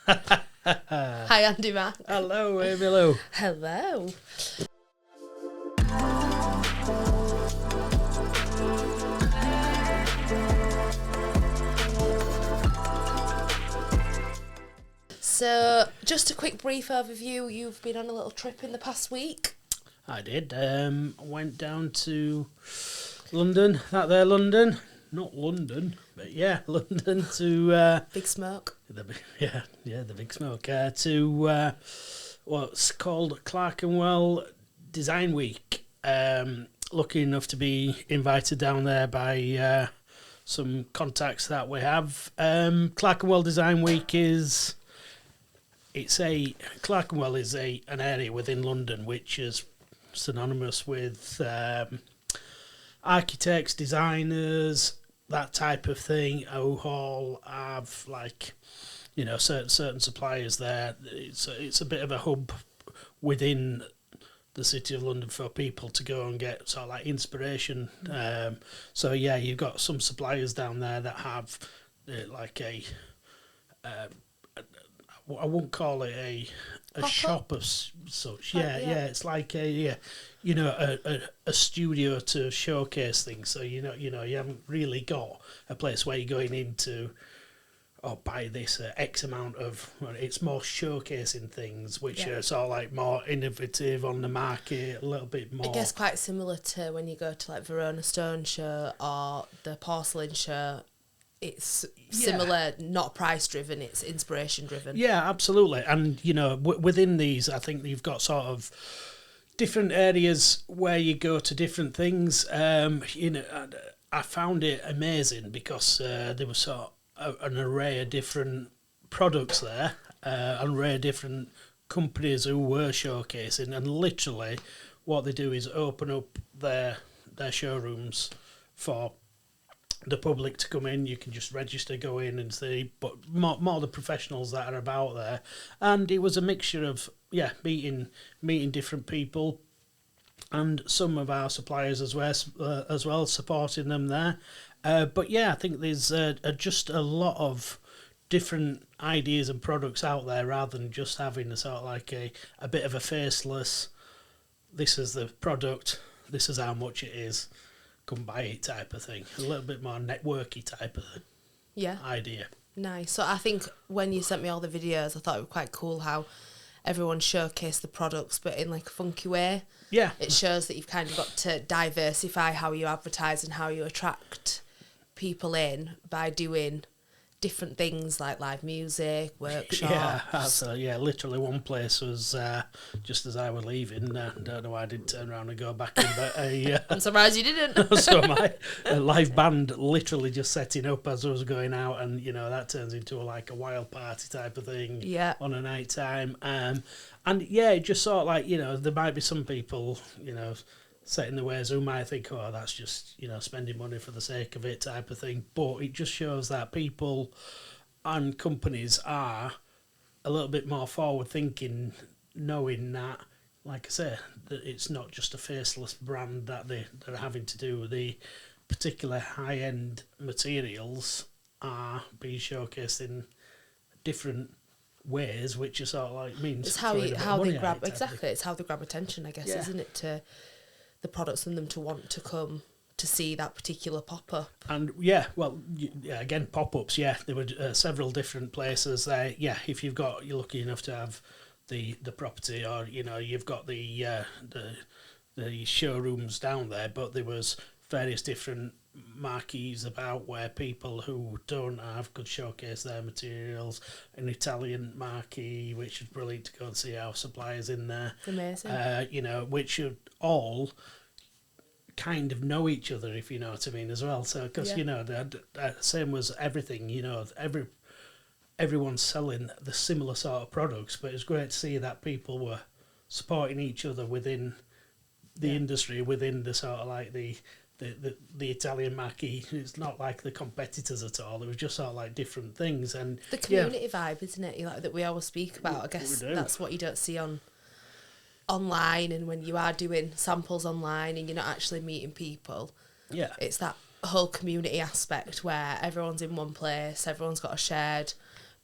Hi, Andy Mac. Hello, Amy Lou. Hello. So, just a quick brief overview. You've been on a little trip in the past week. I did. Went down to London. London. Not London, but yeah, London to... Big Smoke. the Big Smoke. To what's called Clerkenwell Design Week. Lucky enough to be invited down there by some contacts that we have. Clerkenwell Design Week is... Clerkenwell is an area within London which is synonymous with architects, designers, that type of thing, who all have certain suppliers there. It's a bit of a hub within the city of London for people to go and get sort of like inspiration. You've got some suppliers down there that have I won't call it a shop of such. It's like a studio to showcase things. So you haven't really got a place where you're going into buy this X amount of. Well, it's more showcasing things which are sort of like more innovative on the market, a little bit more. I guess quite similar to when you go to like Verona Stone Show or the Porcelain Show. It's similar, not price driven, it's inspiration driven. Yeah, absolutely. And, within these, I think you've got sort of different areas where you go to different things. I found it amazing because there was sort of an array of different products there, an array of different companies who were showcasing. And literally what they do is open up their showrooms for the public to come in. You can just register, go in and see, but more the professionals that are about there. And it was a mixture of meeting different people, and some of our suppliers as well supporting them there. I think there's just a lot of different ideas and products out there, rather than just having a sort of like a bit of a faceless, this is the product, this is how much it is, come buy it type of thing. A little bit more networky type of idea. Nice. So I think when you sent me all the videos, I thought it was quite cool how everyone showcased the products, but in like a funky way. Yeah. It shows that you've kind of got to diversify how you advertise and how you attract people in by doing different things like live music, workshops. Literally one place was just as I was leaving. Don't know why I didn't turn around and go back in, but I'm surprised you didn't. So my live band literally just setting up as I was going out, and that turns into a wild party type of thing on a night time. It just sort of like, there might be some people, set in the ways who might think, that's just, spending money for the sake of it type of thing. But it just shows that people and companies are a little bit more forward thinking, knowing that, like I say, that it's not just a faceless brand that they're having to do. The particular high-end materials are being showcased in different ways, which is sort of like means it's how they grab it's how they grab attention, I guess, isn't it, to the products and them to want to come to see that particular pop-up. And again, pop-ups, there were several different places there. If you're lucky enough to have the property, or you've got the showrooms down there, but there was various different marquees about where people who don't have could showcase their materials. An Italian marquee, which is brilliant to go and see our suppliers in there. Amazing. Which should all kind of know each other, if you know what I mean, as well. So, because the same was everything. Everyone's selling the similar sort of products, but it's great to see that people were supporting each other within the industry, within the sort of like the Italian marquee. It's not like the competitors at all. It was just sort of like different things. And the community vibe, isn't it? That we always speak about. I guess that's what you don't see online, and when you are doing samples online and you're not actually meeting people. Yeah. It's that whole community aspect where everyone's in one place, everyone's got a shared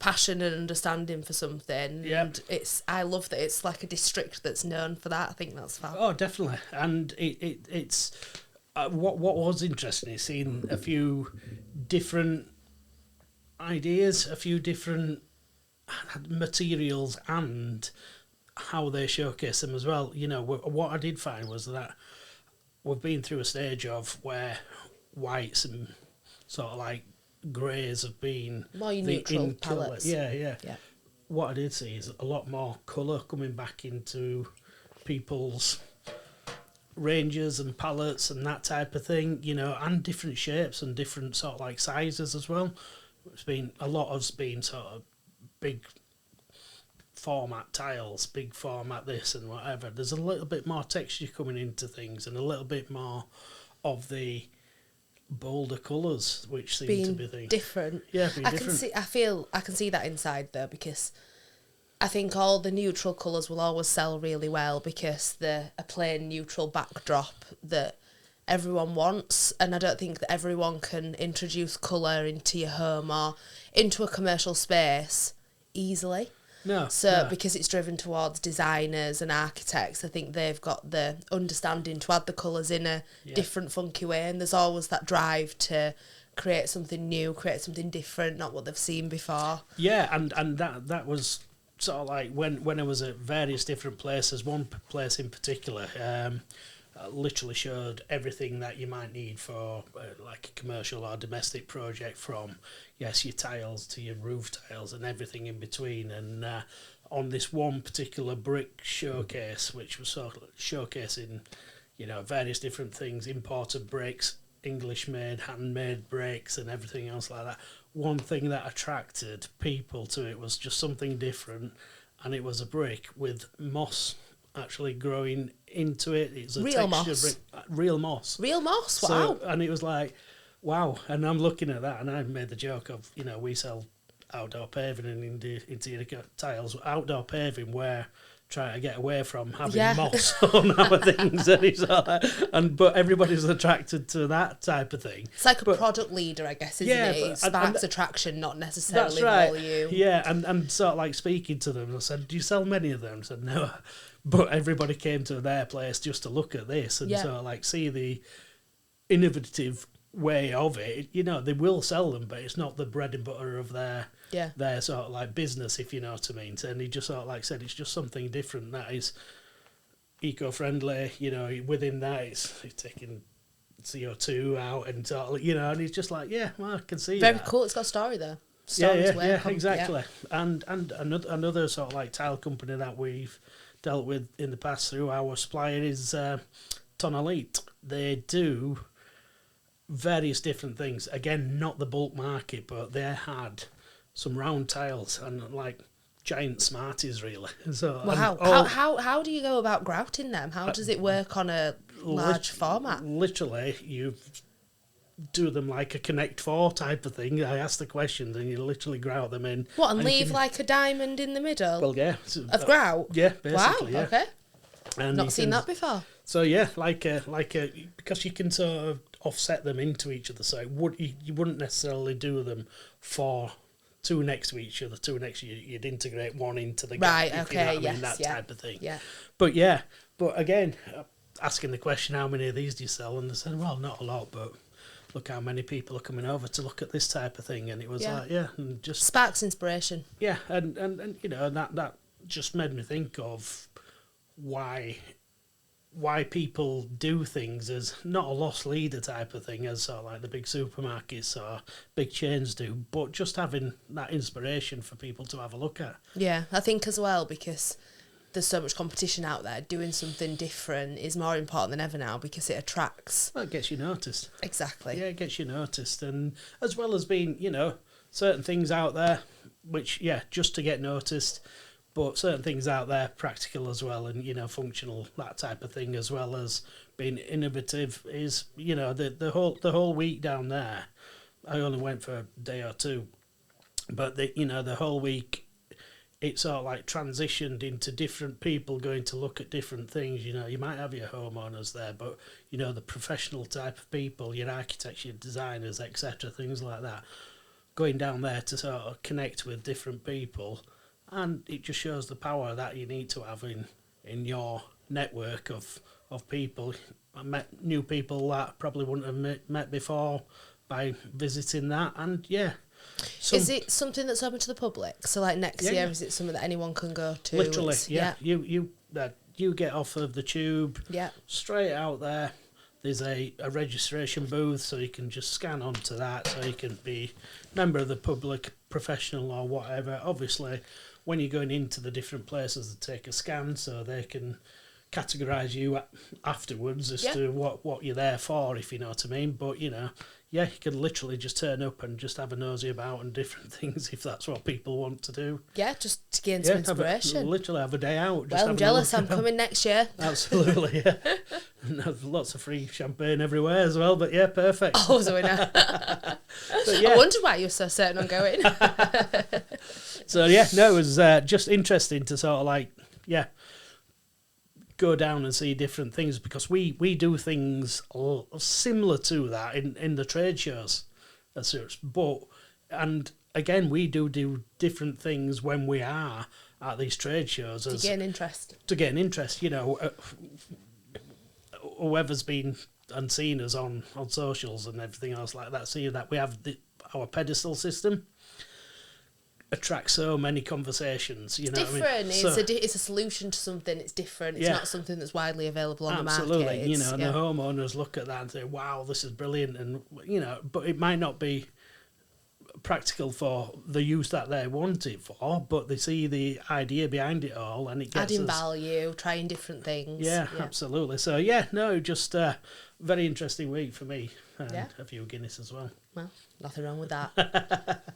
passion and understanding for something. And I love that it's like a district that's known for that. I think that's fab. Oh, definitely. And it's what was interesting is seeing a few different ideas, a few different materials, and how they showcase them as well. You know, what I did find was that we've been through a stage of where whites and sort of like greys have been more neutral palettes. Yeah. What I did see is a lot more colour coming back into people's ranges and palettes and that type of thing, you know, and different shapes and different sort of like sizes as well. It's been a lot of been sort of big format tiles, big format this and whatever. There's a little bit more texture coming into things and a little bit more of the bolder colours, which seem to be different. Yeah, being different. I can see that inside though, because I think all the neutral colours will always sell really well because they're a plain neutral backdrop that everyone wants, and I don't think that everyone can introduce colour into your home or into a commercial space easily. Because it's driven towards designers and architects, I think they've got the understanding to add the colours in a different funky way, and there's always that drive to create something new, create something different, not what they've seen before. Yeah, and that was sort of like when I was at various different places. One place in particular literally showed everything that you might need for like a commercial or domestic project, from your tiles to your roof tiles and everything in between. And on this one particular brick showcase, which was sort of showcasing, you know, various different things, imported bricks, English made, handmade bricks and everything else like that. One thing that attracted people to it was just something different, and it was a brick with moss actually growing into it. It's a real texture moss. brick, real moss. Real moss. Wow. So, and it was like, wow. And I'm looking at that, and I made the joke of, you know, we sell outdoor paving and interior tiles. Outdoor paving, we're trying to get away from having moss on our things, and it's all that, but everybody's attracted to that type of thing. It's like a product leader, I guess, isn't it? It sparks attraction, not necessarily volume. Yeah, and sort of like speaking to them, I said, "Do you sell many of them?" I said, "No," but everybody came to their place just to look at this and sort of like see the innovative way of it. You know, they will sell them, but it's not the bread and butter of their sort of like business, if you know what I mean. And he just sort of like said it's just something different that is eco-friendly. You know, within that it's taking CO2 out and sort of, you know, and he's just like, yeah, well, I can see very that. cool. It's got a story there. Exactly. And another sort of like tile company that we've dealt with in the past through our supplier is Tonalite. They do various different things. Again, not the bulk market, but they had some round tiles and like giant Smarties, really. So, wow. How do you go about grouting them? How does it work on a large format? Literally, you do them like a Connect 4 type of thing. I ask the questions and you literally grout them in. What, and leave like a diamond in the middle? Well, yeah. Of grout? Yeah, basically. Wow, yeah. okay. And not seen that before. So yeah, like a because you can sort of offset them into each other. So you wouldn't necessarily do them for two next to each other. You'd integrate one into the gap. Right. Okay. Yes. That type of thing. Yeah. But again, asking the question, how many of these do you sell? And they said, well, not a lot, but look how many people are coming over to look at this type of thing. And it was and just sparks inspiration. Yeah, and you know, that just made me think of why people do things as not a loss leader type of thing, as sort of like the big supermarkets or big chains do, but just having that inspiration for people to have a look at. Yeah, I think as well, because there's so much competition out there, doing something different is more important than ever now because it attracts. Well, it gets you noticed. Exactly. Yeah, it gets you noticed. And as well as being, you know, certain things out there, which, just to get noticed, but certain things out there, practical as well, and, you know, functional, that type of thing, as well as being innovative is, you know, the whole week down there. I only went for a day or two, but the whole week, it sort of like transitioned into different people going to look at different things. You know, you might have your homeowners there, but, you know, the professional type of people, your architects, your designers, etc., things like that. going down there to sort of connect with different people, and it just shows the power that you need to have in your network of people. I met new people that probably wouldn't have met before by visiting that, and is it something that's open to the public? So like next year, is it something that anyone can go to? Literally, you get off of the tube, straight out there. There's a registration booth, so you can just scan onto that, so you can be a member of the public, professional or whatever. Obviously, when you're going into the different places, they take a scan so they can categorise you afterwards as to what you're there for, if you know what I mean. But, you can literally just turn up and just have a nosy about and different things if that's what people want to do. Yeah, just to gain some inspiration. Literally have a day out. Well, I'm jealous. I'm coming next year. Absolutely, yeah. And there's lots of free champagne everywhere as well, but yeah, perfect. Oh, so we know. I wondered why you were so certain on going. So, it was just interesting to sort of go down and see different things, because we do things similar to that in the trade shows as such, and again we do different things when we are at these trade shows to gain interest, whoever's been and seen us on socials and everything else like that, see that we have our pedestal system attracts so many conversations. It's different. I mean? It's a solution to something. It's different. It's not something that's widely available on the market. Absolutely. And the homeowners look at that and say, "Wow, this is brilliant," and but it might not be practical for the use that they want it for, but they see the idea behind it all, and it gets adding value, trying different things. Yeah, absolutely. So just a very interesting week for me, and a few Guinness as well. Well, nothing wrong with that.